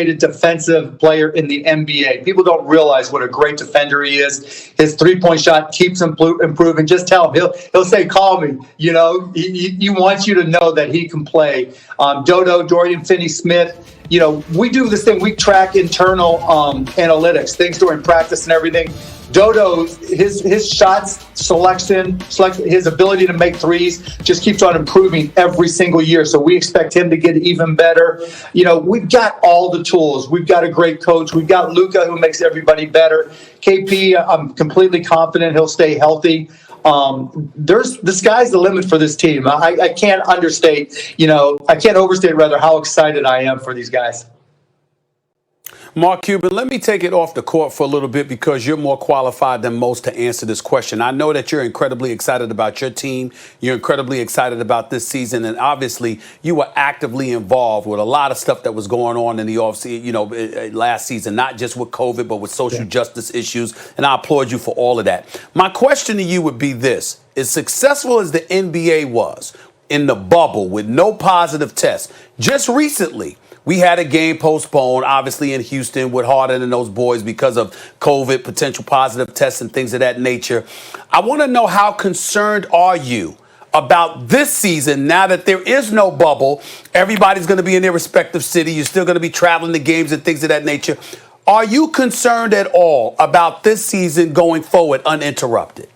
defensive player in the NBA. People don't realize what a great defender he is. His three-point shot keeps improving. Just tell him. He'll say, call me. You know, he wants you to know that he can play. Dorian Finney-Smith, you know, we do this thing. We track internal analytics, things during practice and everything. Dodo, his shots selection, his ability to make threes just keeps on improving every single year. So we expect him to get even better. You know, we've got all the tools. We've got a great coach. We've got Luka, who makes everybody better. KP, I'm completely confident he'll stay healthy. The sky's the limit for this team. I can't overstate rather how excited I am for these guys. Mark Cuban, let me take it off the court for a little bit because you're more qualified than most to answer this question. I know that you're incredibly excited about your team. You're incredibly excited about this season. And obviously, you were actively involved with a lot of stuff that was going on in the offseason, last season, not just with COVID, but with social justice issues. And I applaud you for all of that. My question to you would be this. As successful as the NBA was in the bubble with no positive tests, just recently, we had a game postponed, obviously, in Houston with Harden and those boys because of COVID, potential positive tests and things of that nature. I want to know, how concerned are you about this season now that there is no bubble? Everybody's going to be in their respective city. You're still going to be traveling to games and things of that nature. Are you concerned at all about this season going forward uninterrupted?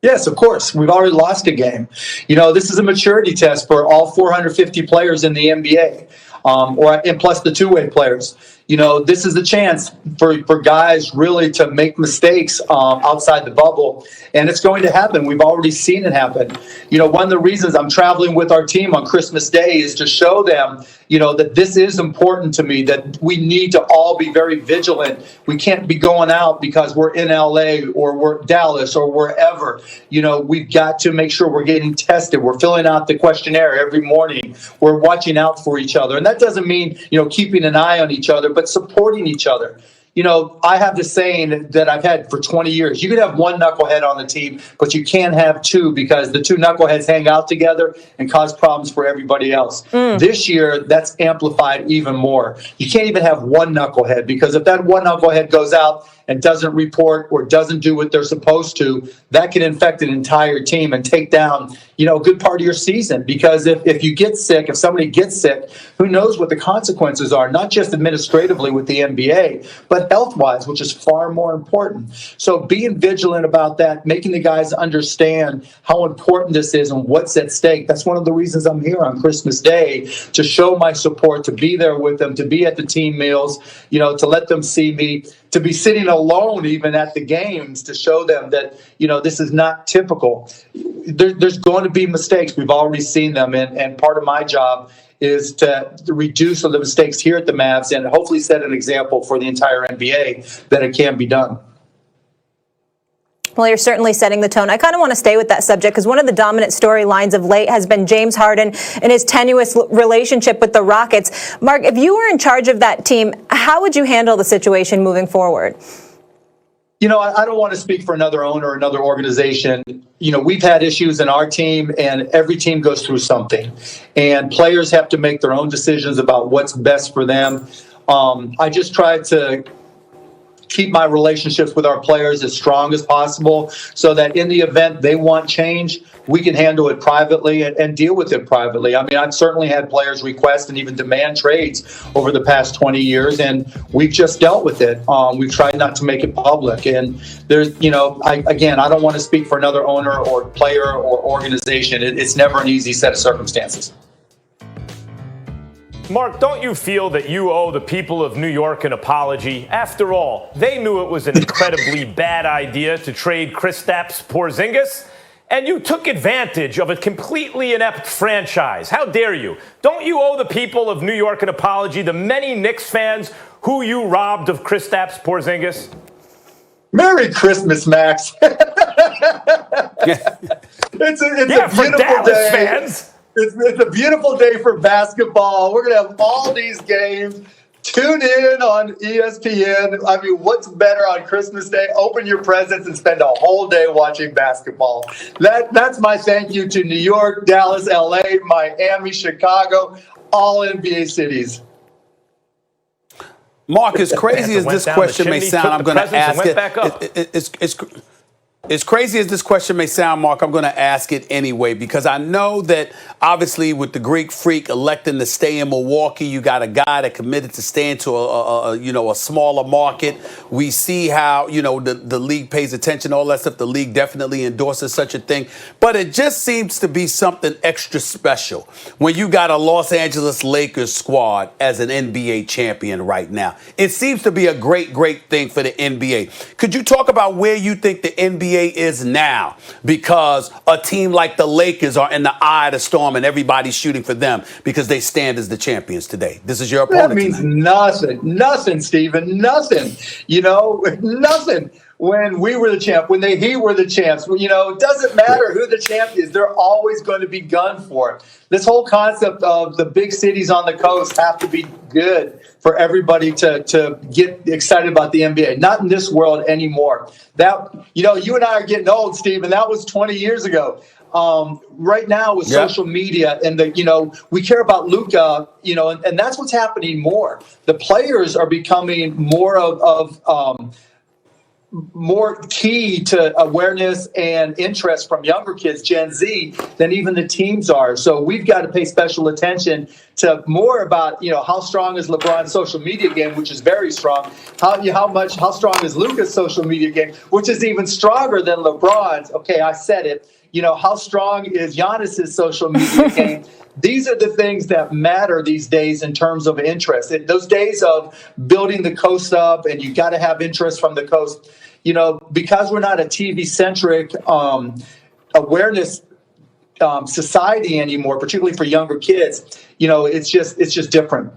Yes, of course. We've already lost a game. You know, this is a maturity test for all 450 players in the NBA. And plus the two-way players. You know, this is a chance for guys really to make mistakes outside the bubble, and it's going to happen. We've already seen it happen. You know, one of the reasons I'm traveling with our team on Christmas Day is to show them, you know, that this is important to me, that we need to all be very vigilant. We can't be going out because we're in LA or we're Dallas or wherever. You know, we've got to make sure we're getting tested. We're filling out the questionnaire every morning. We're watching out for each other. And that doesn't mean, you know, keeping an eye on each other, but supporting each other. You know, I have this saying that I've had for 20 years. You can have one knucklehead on the team, but you can't have two, because the two knuckleheads hang out together and cause problems for everybody else. This year, that's amplified even more. You can't even have one knucklehead, because if that one knucklehead goes out and doesn't report or doesn't do what they're supposed to, that can infect an entire team and take down, you know, a good part of your season. Because if you get sick, if somebody gets sick, who knows what the consequences are, not just administratively with the NBA, but health-wise, which is far more important. So being vigilant about that, making the guys understand how important this is and what's at stake. That's one of the reasons I'm here on Christmas Day, to show my support, to be there with them, to be at the team meals, you know, to let them see me, to be sitting alone even at the games, to show them that, you know, this is not typical. There's going to be mistakes. We've already seen them. And part of my job is to reduce the mistakes here at the Mavs and hopefully set an example for the entire NBA that it can be done. Well, you're certainly setting the tone. I kind of want to stay with that subject, because one of the dominant storylines of late has been James Harden and his tenuous relationship with the Rockets. Mark, if you were in charge of that team, how would you handle the situation moving forward? You know, I don't want to speak for another owner or another organization. You know, we've had issues in our team, and every team goes through something. And players have to make their own decisions about what's best for them. I just try to keep my relationships with our players as strong as possible, so that in the event they want change, we can handle it privately and deal with it privately. I mean, I've certainly had players request and even demand trades over the past 20 years, and we've just dealt with it. We've tried not to make it public. And there's, you know, I don't want to speak for another owner or player or organization. It's never an easy set of circumstances. Mark, don't you feel that you owe the people of New York an apology? After all, they knew it was an incredibly bad idea to trade Kristaps Porzingis, and you took advantage of a completely inept franchise. How dare you? Don't you owe the people of New York an apology, the many Knicks fans who you robbed of Kristaps Porzingis? Merry Christmas, Max. It's a for beautiful Dallas day. Fans. It's a beautiful day for basketball. We're going to have all these games. Tune in on ESPN. I mean, what's better on Christmas Day? Open your presents and spend a whole day watching basketball. That's my thank you to New York, Dallas, LA, Miami, Chicago, all NBA cities. Mark, as crazy as this question may sound, I'm going to ask it. As crazy as this question may sound, Mark, I'm going to ask it anyway, because I know that obviously with the Greek Freak electing to stay in Milwaukee, you got a guy that committed to stay into a smaller market. We see how, the league pays attention to all that stuff. The league definitely endorses such a thing. But it just seems to be something extra special when you got a Los Angeles Lakers squad as an NBA champion right now. It seems to be a great, great thing for the NBA. Could you talk about where you think the NBA is now, because a team like the Lakers are in the eye of the storm and everybody's shooting for them because they stand as the champions today? This is your opponent. That means tonight. nothing, Stephen, nothing. Nothing. When we were the champ, when he were the champs, it doesn't matter who the champ is. They're always going to be gunned for. This whole concept of the big cities on the coast have to be good for everybody to get excited about the NBA. Not in this world anymore. That, you and I are getting old, Stephen. That was 20 years ago. Right now with social media and we care about Luka, and that's what's happening more. The players are becoming more more key to awareness and interest from younger kids, Gen Z, than even the teams are. So we've got to pay special attention to more about, how strong is LeBron's social media game, which is very strong. How strong is Luka's social media game, which is even stronger than LeBron's. Okay, I said it. How strong is Giannis's social media game? These are the things that matter these days in terms of interest. Those days of building the coast up, and you got to have interest from the coast, because we're not a TV-centric awareness society anymore, particularly for younger kids. It's just different.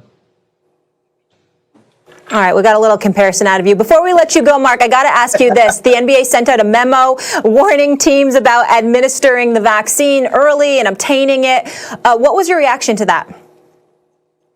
All right, we got a little comparison out of you. Before we let you go, Mark, I got to ask you this. The NBA sent out a memo warning teams about administering the vaccine early and obtaining it. What was your reaction to that?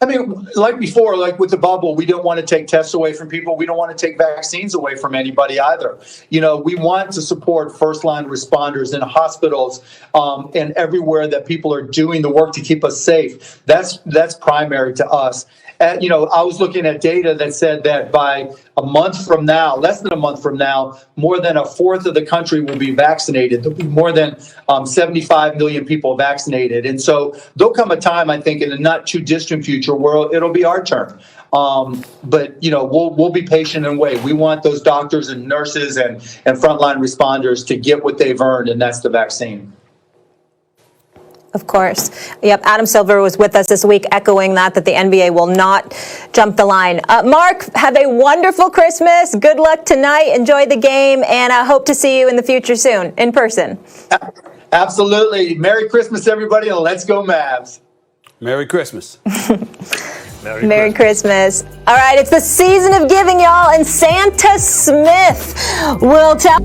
I mean, like before, like with the bubble, we don't want to take tests away from people. We don't want to take vaccines away from anybody either. We want to support first-line responders in hospitals and everywhere that people are doing the work to keep us safe. That's primary to us. I was looking at data that said that by a month from now, less than a month from now, more than a fourth of the country will be vaccinated. There'll be more than 75 million people vaccinated. And so there'll come a time, I think, in the not too distant future where it'll be our turn. But we'll be patient and wait. We want those doctors and nurses and frontline responders to get what they've earned, and that's the vaccine. Of course. Yep, Adam Silver was with us this week echoing that the NBA will not jump the line. Mark, have a wonderful Christmas. Good luck tonight. Enjoy the game, and I hope to see you in the future soon, in person. Absolutely. Merry Christmas, everybody, and let's go Mavs. Merry Christmas. Merry Christmas. All right, it's the season of giving, y'all, and Santa Smith will tell...